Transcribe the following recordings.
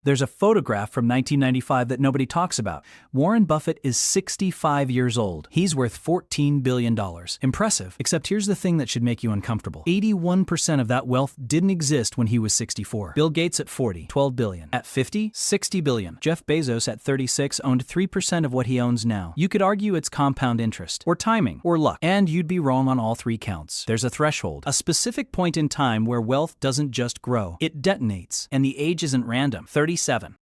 There's a photograph from 1995 that nobody talks about. Warren Buffett is 65 years old. He's worth $14 billion. Impressive. Except here's the thing that should make you uncomfortable. 81% of that wealth didn't exist when he was 64. Bill Gates at 40, $12 billion. At 50, $60 billion. Jeff Bezos at 36 owned 3% of what he owns now. You could argue it's compound interest, or timing, or luck, and you'd be wrong on all three counts. There's a threshold, a specific point in time where wealth doesn't just grow, it detonates, and the age isn't random. 37.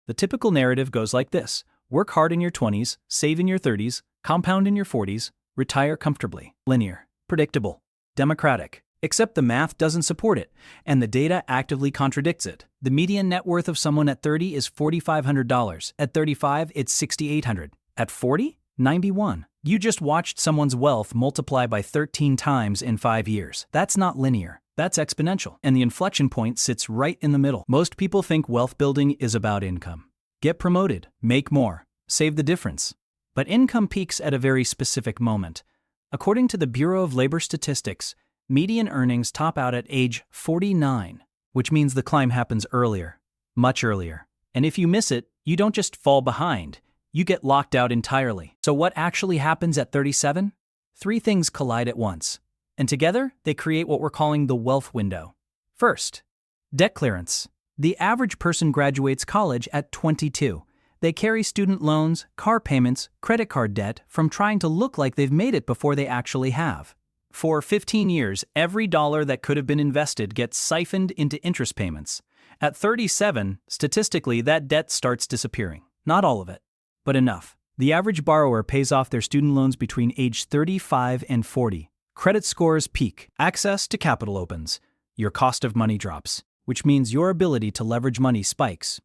The typical narrative goes like this: work hard in your 20s, save in your 30s, compound in your 40s, retire comfortably. Linear, predictable, democratic. Except the math doesn't support it, and the data actively contradicts it. The median net worth of someone at 30 is $4,500. At 35, it's $6,800. At 40, $91. You just watched someone's wealth multiply by 13 times in 5 years. That's not linear. That's exponential, and the inflection point sits right in the middle. Most people think wealth building is about income. Get promoted, make more, save the difference. But income peaks at a very specific moment. According to the Bureau of Labor Statistics, median earnings top out at age 49, which means the climb happens earlier, much earlier. And if you miss it, you don't just fall behind, you get locked out entirely. So what actually happens at 37? 3 things collide at once. And together, they create what we're calling the wealth window. First, debt clearance. The average person graduates college at 22. They carry student loans, car payments, credit card debt from trying to look like they've made it before they actually have. For 15 years, every dollar that could have been invested gets siphoned into interest payments. At 37, statistically, that debt starts disappearing. Not all of it, but enough. The average borrower pays off their student loans between age 35 and 40. Credit scores peak, access to capital opens, your cost of money drops, which means your ability to leverage money spikes.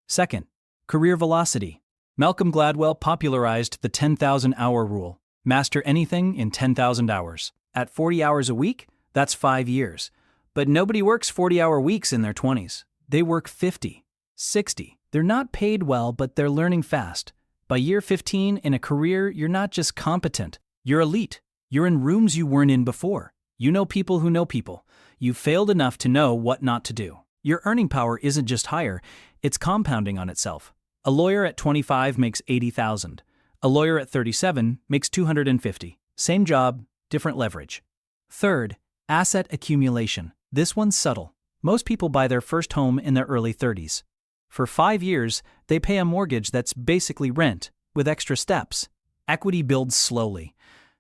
Second, career velocity. Malcolm Gladwell popularized the 10,000-hour rule. Master anything in 10,000 hours. At 40 hours a week, that's 5 years. But nobody works 40-hour weeks in their 20s. They work 50, 60. They're not paid well, but they're learning fast. By year 15 in a career, you're not just competent, you're elite. You're in rooms you weren't in before. You know people who know people. You've failed enough to know what not to do. Your earning power isn't just higher, it's compounding on itself. A lawyer at 25 makes $80,000. A lawyer at 37 makes $250. Same job, different leverage. Third, asset accumulation. This one's subtle. Most people buy their first home in their early 30s. For 5 years, they pay a mortgage that's basically rent, with extra steps. Equity builds slowly.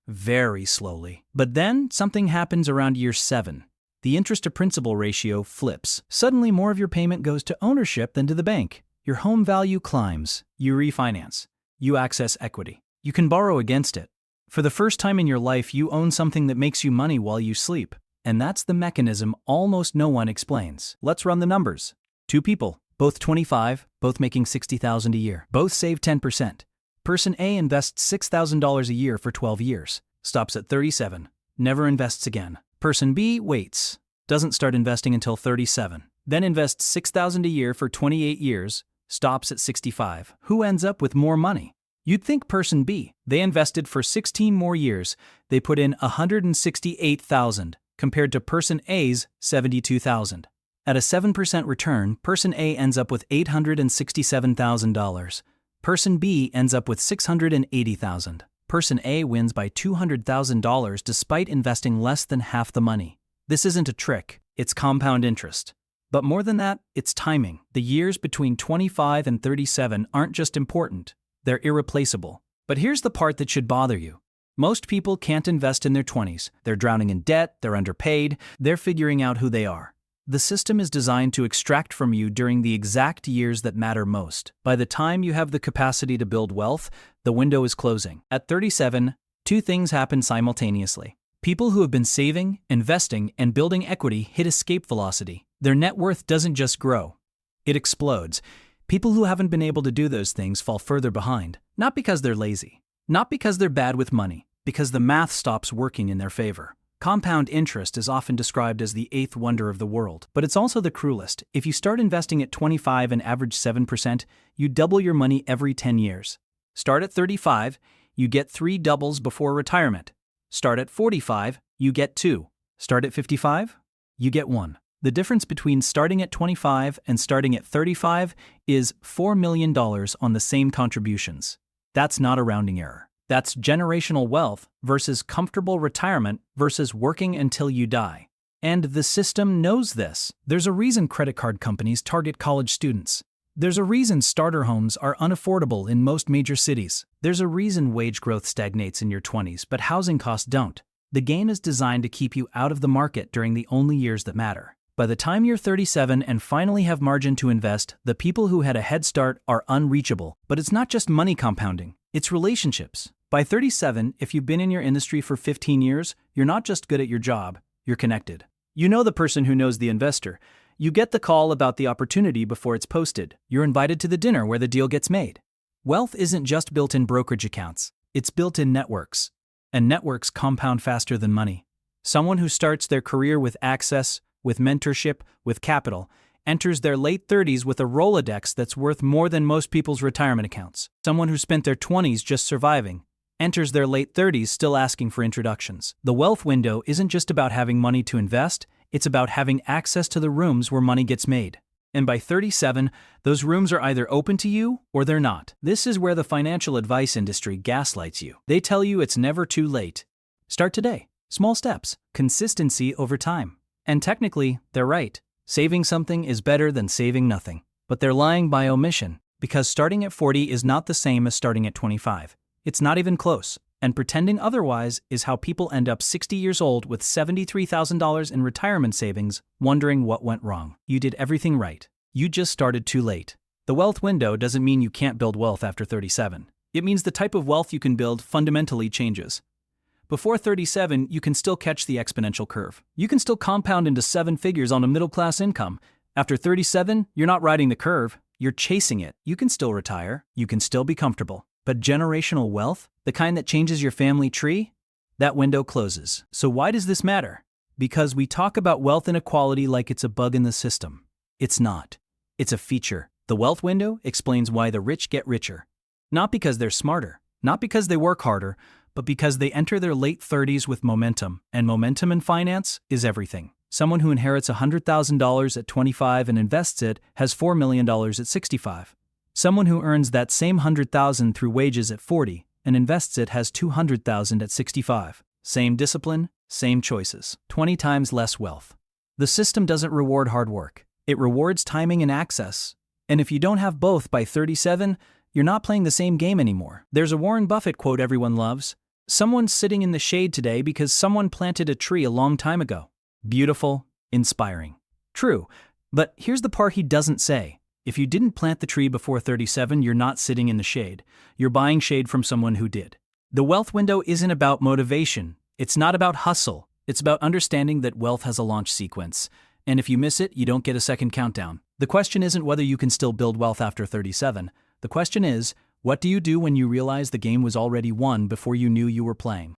Very slowly. But then something happens around year 7. The interest to principal ratio flips. Suddenly more of your payment goes to ownership than to the bank. Your home value climbs. You refinance. You access equity. You can borrow against it. For the first time in your life, you own something that makes you money while you sleep. And that's the mechanism almost no one explains. Let's run the numbers. 2 people, both 25, both making $60,000 a year. Both save 10%. Person A invests $6,000 a year for 12 years, stops at 37, never invests again. Person B waits, doesn't start investing until 37, then invests $6,000 a year for 28 years, stops at 65. Who ends up with more money? You'd think person B. They invested for 16 more years. They put in $168,000 compared to person A's $72,000. At a 7% return, person A ends up with $867,000. Person B ends up with $680,000. Person A wins by $200,000 despite investing less than half the money. This isn't a trick, it's compound interest. But more than that, it's timing. The years between 25 and 37 aren't just important, they're irreplaceable. But here's the part that should bother you. Most people can't invest in their 20s. They're drowning in debt, they're underpaid, they're figuring out who they are. The system is designed to extract from you during the exact years that matter most. By the time you have the capacity to build wealth, the window is closing. At 37, 2 things happen simultaneously. People who have been saving, investing, and building equity hit escape velocity. Their net worth doesn't just grow, it explodes. People who haven't been able to do those things fall further behind. Not because they're lazy, not because they're bad with money, because the math stops working in their favor. Compound interest is often described as the 8th wonder of the world, but it's also the cruelest. If you start investing at 25 and average 7%, you double your money every 10 years. Start at 35, you get 3 doubles before retirement. Start at 45, you get 2. Start at 55, you get 1. The difference between starting at 25 and starting at 35 is $4 million on the same contributions. That's not a rounding error. That's generational wealth versus comfortable retirement versus working until you die. And the system knows this. There's a reason credit card companies target college students. There's a reason starter homes are unaffordable in most major cities. There's a reason wage growth stagnates in your 20s, but housing costs don't. The game is designed to keep you out of the market during the only years that matter. By the time you're 37 and finally have margin to invest, the people who had a head start are unreachable. But it's not just money compounding, it's relationships. By 37, if you've been in your industry for 15 years, you're not just good at your job, you're connected. You know the person who knows the investor. You get the call about the opportunity before it's posted. You're invited to the dinner where the deal gets made. Wealth isn't just built in brokerage accounts, it's built in networks. And networks compound faster than money. Someone who starts their career with access, with mentorship, with capital, enters their late 30s with a Rolodex that's worth more than most people's retirement accounts. Someone who spent their 20s just surviving, enters their late 30s still asking for introductions. The wealth window isn't just about having money to invest, it's about having access to the rooms where money gets made. And by 37, those rooms are either open to you or they're not. This is where the financial advice industry gaslights you. They tell you it's never too late. Start today. Small steps. Consistency over time. And technically, they're right. Saving something is better than saving nothing. But they're lying by omission, because starting at 40 is not the same as starting at 25. It's not even close. And pretending otherwise is how people end up 60 years old with $73,000 in retirement savings, wondering what went wrong. You did everything right. You just started too late. The wealth window doesn't mean you can't build wealth after 37. It means the type of wealth you can build fundamentally changes. Before 37, you can still catch the exponential curve. You can still compound into 7 figures on a middle-class income. After 37, you're not riding the curve, you're chasing it. You can still retire, you can still be comfortable. But generational wealth, the kind that changes your family tree, that window closes. So why does this matter? Because we talk about wealth inequality like it's a bug in the system. It's not. It's a feature. The wealth window explains why the rich get richer. Not because they're smarter, not because they work harder, but because they enter their late 30s with momentum, and momentum in finance is everything. Someone who inherits $100,000 at 25 and invests it has $4 million at 65. Someone who earns that same $100,000 through wages at 40 and invests it has $200,000 at 65. Same discipline, same choices, 20 times less wealth. The system doesn't reward hard work. It rewards timing and access. And if you don't have both by 37, you're not playing the same game anymore. There's a Warren Buffett quote everyone loves. Someone's sitting in the shade today because someone planted a tree a long time ago. Beautiful, inspiring. True, but here's the part he doesn't say. If you didn't plant the tree before 37, you're not sitting in the shade. You're buying shade from someone who did. The wealth window isn't about motivation. It's not about hustle. It's about understanding that wealth has a launch sequence. And if you miss it, you don't get a second countdown. The question isn't whether you can still build wealth after 37. The question is, what do you do when you realize the game was already won before you knew you were playing?